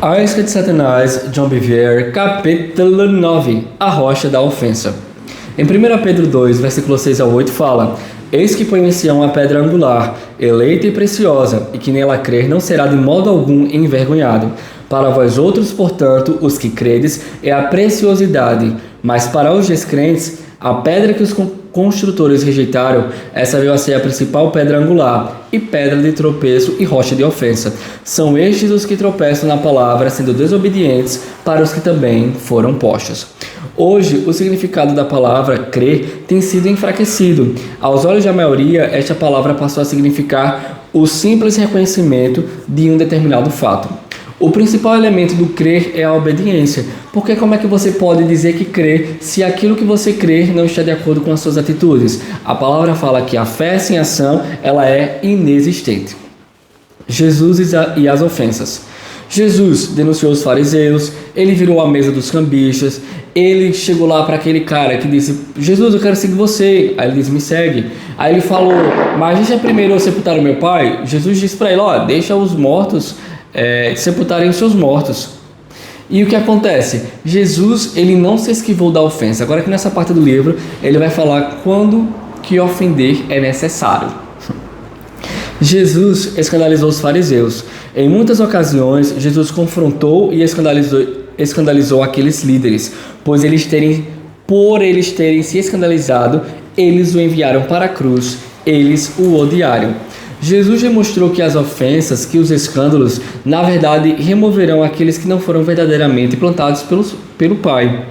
A Isca de Satanás, John Bevere, capítulo 9, a rocha da ofensa. Em 1 Pedro 2, versículo 6 ao 8, fala: Eis que põe em Sião a pedra angular, eleita e preciosa, e que nela crer não será de modo algum envergonhado. Para vós outros, portanto, os que credes, é a preciosidade, mas para os descrentes, a pedra que os construtores rejeitaram, essa veio a ser a principal pedra angular, e pedra de tropeço e rocha de ofensa. São estes os que tropeçam na palavra, sendo desobedientes, para os que também foram postos. Hoje, o significado da palavra crer tem sido enfraquecido. Aos olhos da maioria, esta palavra passou a significar o simples reconhecimento de um determinado fato. O principal elemento do crer é a obediência, porque como é que você pode dizer que crê se aquilo que você crê não está de acordo com as suas atitudes? A palavra fala que a fé sem ação, ela é inexistente. Jesus e as ofensas. Jesus denunciou os fariseus, ele virou a mesa dos cambistas, ele chegou lá para aquele cara que disse: Jesus, eu quero seguir você. Aí ele disse: me segue. Aí ele falou: mas deixa primeiro eu sepultar o meu pai. Jesus disse para ele: deixa os mortos sepultarem os seus mortos. E o que acontece? Jesus, ele não se esquivou da ofensa. Agora aqui nessa parte do livro, ele vai falar quando que ofender é necessário. Jesus escandalizou os fariseus. Em muitas ocasiões, Jesus confrontou e escandalizou aqueles líderes, pois por eles terem se escandalizado, eles o enviaram para a cruz, eles o odiaram. Jesus demonstrou que as ofensas, que os escândalos, na verdade, removerão aqueles que não foram verdadeiramente plantados pelo Pai.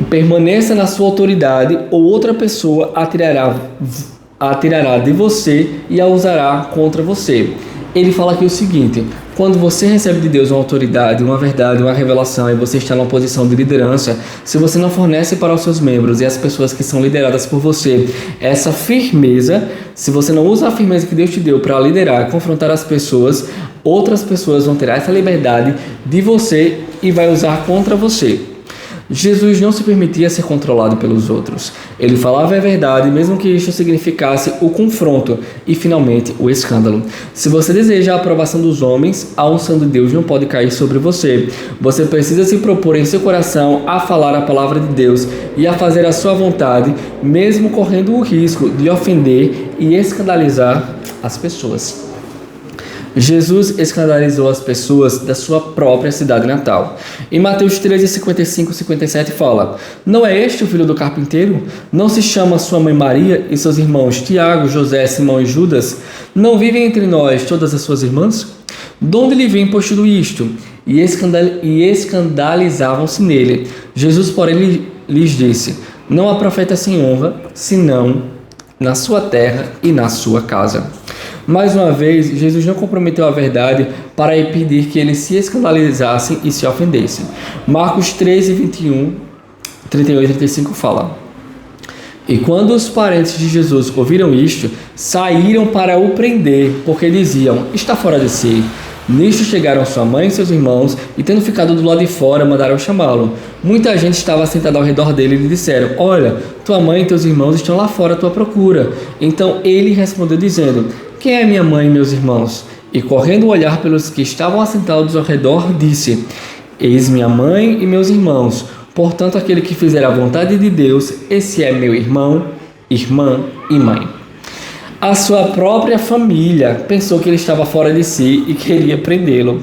Permaneça na sua autoridade ou outra pessoa a tirará de você e a usará contra você. Ele fala aqui o seguinte: quando você recebe de Deus uma autoridade, uma verdade, uma revelação, e você está numa posição de liderança, se você não fornece para os seus membros e as pessoas que são lideradas por você essa firmeza, se você não usa a firmeza que Deus te deu para liderar, confrontar as pessoas, outras pessoas vão ter essa liberdade de você e vai usar contra você. Jesus não se permitia ser controlado pelos outros. Ele falava a verdade, mesmo que isso significasse o confronto e, finalmente, o escândalo. Se você deseja a aprovação dos homens, a unção de Deus não pode cair sobre você. Você precisa se propor em seu coração a falar a palavra de Deus e a fazer a sua vontade, mesmo correndo o risco de ofender e escandalizar as pessoas. Jesus escandalizou as pessoas da sua própria cidade natal. Em Mateus 13, 55 e 57 fala: Não é este o filho do carpinteiro? Não se chama sua mãe Maria e seus irmãos Tiago, José, Simão e Judas? Não vivem entre nós todas as suas irmãs? De onde lhe vem posto isto? E escandalizavam-se nele. Jesus, porém, lhes disse: Não há profeta sem honra, senão na sua terra e na sua casa. Mais uma vez, Jesus não comprometeu a verdade para impedir que eles se escandalizassem e se ofendessem. Marcos 13, 21, 31 e 35 fala: E quando os parentes de Jesus ouviram isto, saíram para o prender, porque diziam: está fora de si. Nisto chegaram sua mãe e seus irmãos, e tendo ficado do lado de fora, mandaram chamá-lo. Muita gente estava sentada ao redor dele e lhe disseram: olha, tua mãe e teus irmãos estão lá fora à tua procura. Então ele respondeu dizendo: quem é minha mãe e meus irmãos? E correndo olhar pelos que estavam assentados ao redor, disse: eis minha mãe e meus irmãos. Portanto, aquele que fizer a vontade de Deus, esse é meu irmão, irmã e mãe. A sua própria família pensou que ele estava fora de si e queria prendê-lo.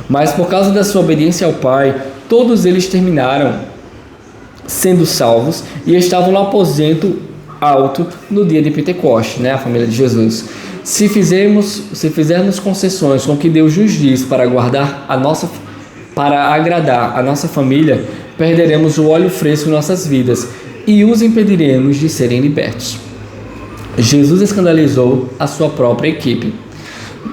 Mas por causa da sua obediência ao Pai, todos eles terminaram sendo salvos e estavam no aposento alto no dia de Pentecostes, a família de Jesus. Se fizermos concessões com o que Deus nos diz para agradar a nossa família, perderemos o óleo fresco em nossas vidas e os impediremos de serem libertos. Jesus escandalizou a sua própria equipe.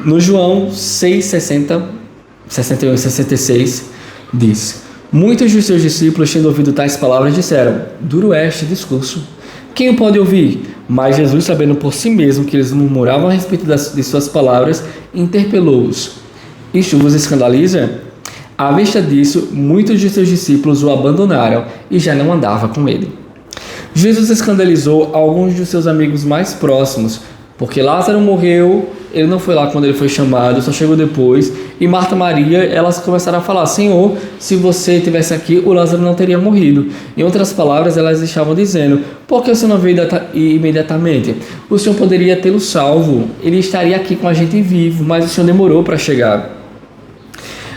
No João 6, 61 e 66, diz: muitos dos seus discípulos, tendo ouvido tais palavras, disseram: duro é este discurso, quem o pode ouvir? Mas Jesus, sabendo por si mesmo que eles murmuravam a respeito de suas palavras, interpelou-os: isto vos escandaliza? À vista disso, muitos de seus discípulos o abandonaram e já não andava com ele. Jesus escandalizou alguns de seus amigos mais próximos, porque Lázaro morreu, ele não foi lá quando ele foi chamado, só chegou depois, E Marta e Maria, elas começaram a falar: Senhor, se você estivesse aqui, o Lázaro não teria morrido. Em outras palavras, elas estavam dizendo: por que o Senhor não veio imediatamente? O Senhor poderia tê-lo salvo, ele estaria aqui com a gente vivo, mas o Senhor demorou para chegar.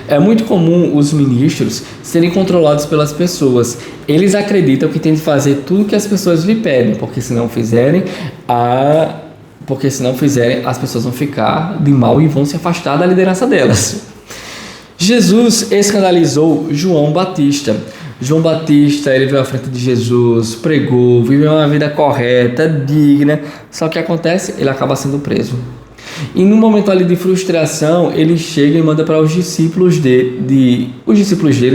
É muito comum os ministros serem controlados pelas pessoas. Eles acreditam que têm de fazer tudo o que as pessoas lhe pedem, porque se não fizerem, as pessoas vão ficar de mal e vão se afastar da liderança delas. Jesus escandalizou João Batista. João Batista, ele veio à frente de Jesus, pregou, viveu uma vida correta, digna, só que acontece, ele acaba sendo preso. E num momento ali de frustração, ele chega e manda para os discípulos dele,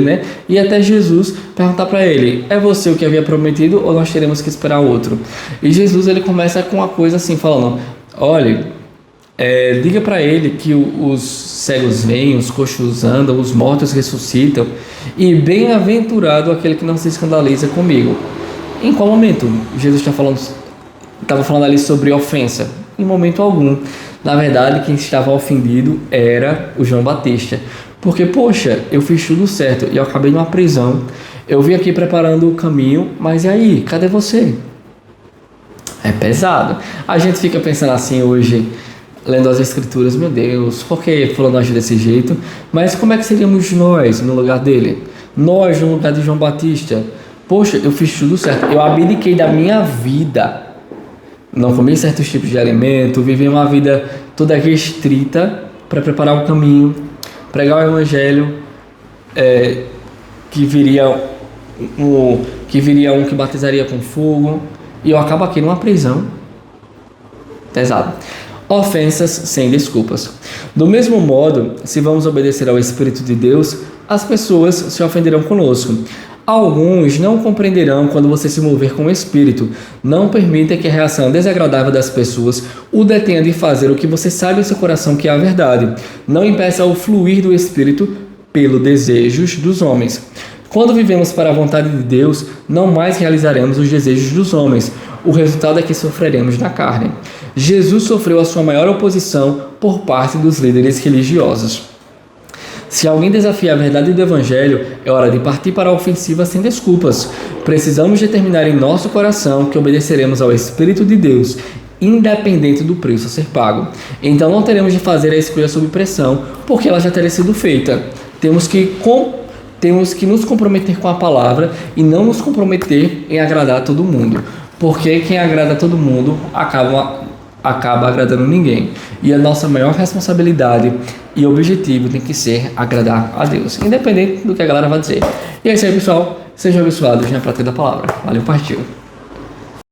né? E até Jesus perguntar para ele: é você o que havia prometido ou nós teremos que esperar outro? E Jesus, ele começa com uma coisa assim, falando: olha, diga para ele que os cegos vêm, os coxos andam, os mortos ressuscitam, e bem-aventurado aquele que não se escandaliza comigo. Em qual momento Jesus estava falando ali sobre ofensa? Em momento algum. Na verdade, quem estava ofendido era o João Batista. Porque, poxa, eu fiz tudo certo e eu acabei numa prisão. Eu vim aqui preparando o caminho, mas e aí? Cadê você? É pesado. A gente fica pensando assim hoje, lendo as escrituras: meu Deus, por que fulano age desse jeito? Mas como é que seríamos nós no lugar dele? Nós no lugar de João Batista? Poxa, eu fiz tudo certo. Eu abdiquei da minha vida. Não comi certos tipos de alimento, vivi uma vida toda restrita para preparar o caminho, pregar o evangelho, que viria um que batizaria com fogo, e eu acabo aqui numa prisão. Pesado. Ofensas sem desculpas. Do mesmo modo, se vamos obedecer ao Espírito de Deus, as pessoas se ofenderão conosco. Alguns não compreenderão quando você se mover com o Espírito. Não permita que a reação desagradável das pessoas o detenha de fazer o que você sabe em seu coração que é a verdade. Não impeça o fluir do Espírito pelos desejos dos homens. Quando vivemos para a vontade de Deus, não mais realizaremos os desejos dos homens. O resultado é que sofreremos na carne. Jesus sofreu a sua maior oposição por parte dos líderes religiosos. Se alguém desafia a verdade do Evangelho, é hora de partir para a ofensiva sem desculpas. Precisamos determinar em nosso coração que obedeceremos ao Espírito de Deus, independente do preço a ser pago. Então não teremos de fazer a escolha sob pressão, porque ela já terá sido feita. Temos que nos comprometer com a palavra e não nos comprometer em agradar a todo mundo. Porque quem agrada a todo mundo acaba agradando ninguém. E a nossa maior responsabilidade e objetivo tem que ser agradar a Deus, independente do que a galera vai dizer. E é isso aí, pessoal. Sejam abençoados na prática da palavra. Valeu, partiu.